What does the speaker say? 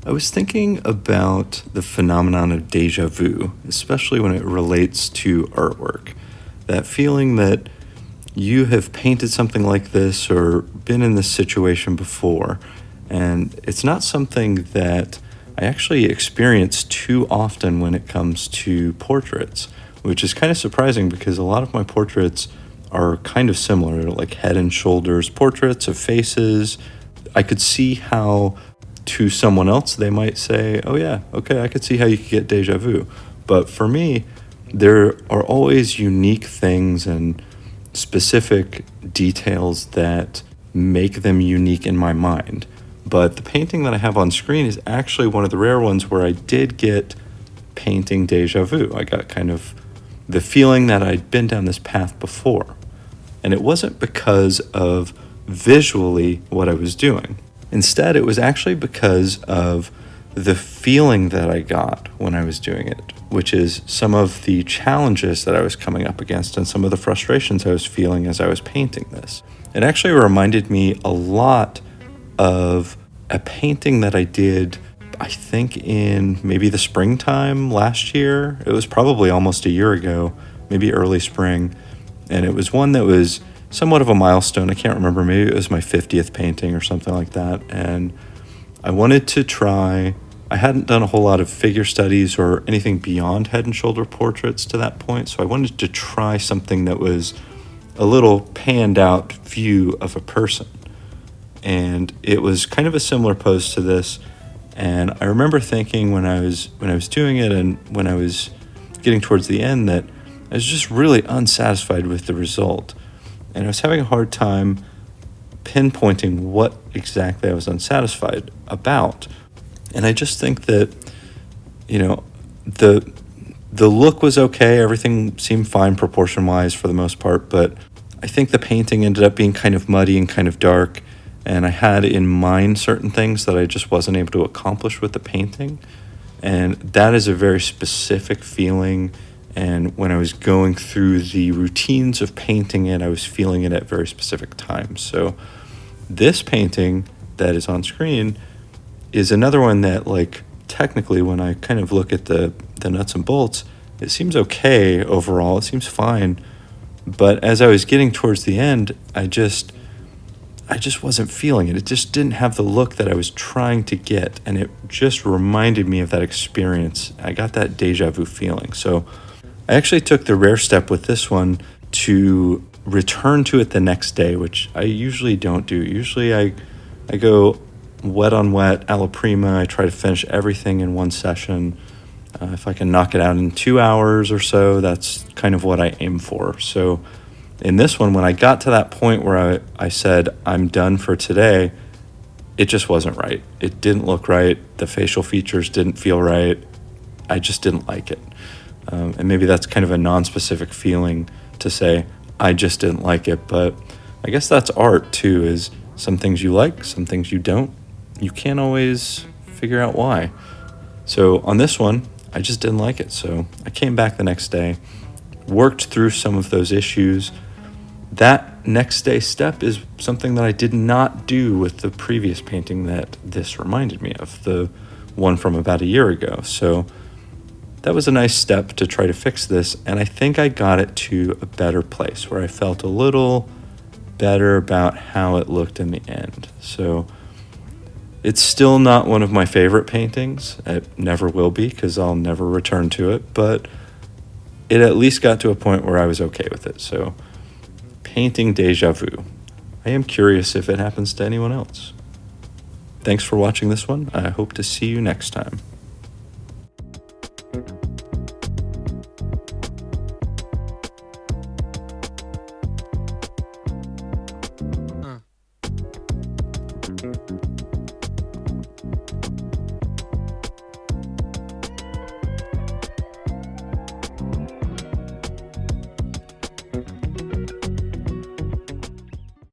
I was thinking about the phenomenon of deja vu, especially when it relates to artwork. That feeling that you have painted something like this or been in this situation before, and it's not something that I actually experience too often when it comes to portraits, which is kind of surprising because a lot of my portraits are kind of similar, like head and shoulders portraits of faces. I could see how to someone else they might say, oh yeah, okay, I could see how you could get deja vu. But for me, there are always unique things and specific details that make them unique in my mind. But the painting that I have on screen is actually one of the rare ones where I did get painting deja vu. I got kind of the feeling that I'd been down this path before. And it wasn't because of visually what I was doing. Instead, it was actually because of the feeling that I got when I was doing it, which is some of the challenges that I was coming up against and some of the frustrations I was feeling as I was painting this. It actually reminded me a lot of a painting that I did, I think in maybe the springtime last year. It was probably almost a year ago, maybe early spring. And it was one that was somewhat of a milestone. I can't remember, maybe it was my 50th painting or something like that. And I wanted to try, I hadn't done a whole lot of figure studies or anything beyond head and shoulder portraits to that point. So I wanted to try something that was a little panned out view of a person. And it was kind of a similar pose to this. And I remember thinking when I was doing it and when I was getting towards the end that I was just really unsatisfied with the result. And I was having a hard time pinpointing what exactly I was unsatisfied about. And I just think that, the look was okay. Everything seemed fine proportion-wise for the most part. But I think the painting ended up being kind of muddy and kind of dark. And I had in mind certain things that I just wasn't able to accomplish with the painting. And that is a very specific feeling. And when I was going through the routines of painting it, I was feeling it at very specific times. So this painting that is on screen is another one that, like, technically when I kind of look at the nuts and bolts, it seems okay overall. It seems fine. But as I was getting towards the end, I just wasn't feeling it. It just didn't have the look that I was trying to get. And it just reminded me of that experience. I got that deja vu feeling. So I actually took the rare step with this one to return to it the next day, which I usually don't do. Usually I go wet on wet, alla prima. I try to finish everything in one session. If I can knock it out in 2 hours or so, that's kind of what I aim for. So in this one, when I got to that point where I said, I'm done for today, it just wasn't right. It didn't look right. The facial features didn't feel right. I just didn't like it. And maybe that's kind of a non-specific feeling to say, I just didn't like it. But I guess that's art too, is some things you like, some things you don't. You can't always figure out why. So on this one, I just didn't like it. So I came back the next day, worked through some of those issues. That next day step is something that I did not do with the previous painting that this reminded me of, the one from about a year ago. So that was a nice step to try to fix this, and I think I got it to a better place where I felt a little better about how it looked in the end. So it's still not one of my favorite paintings. It never will be because I'll never return to it, but it at least got to a point where I was okay with it. So painting deja vu. I am curious if it happens to anyone else. Thanks for watching this one. I hope to see you next time.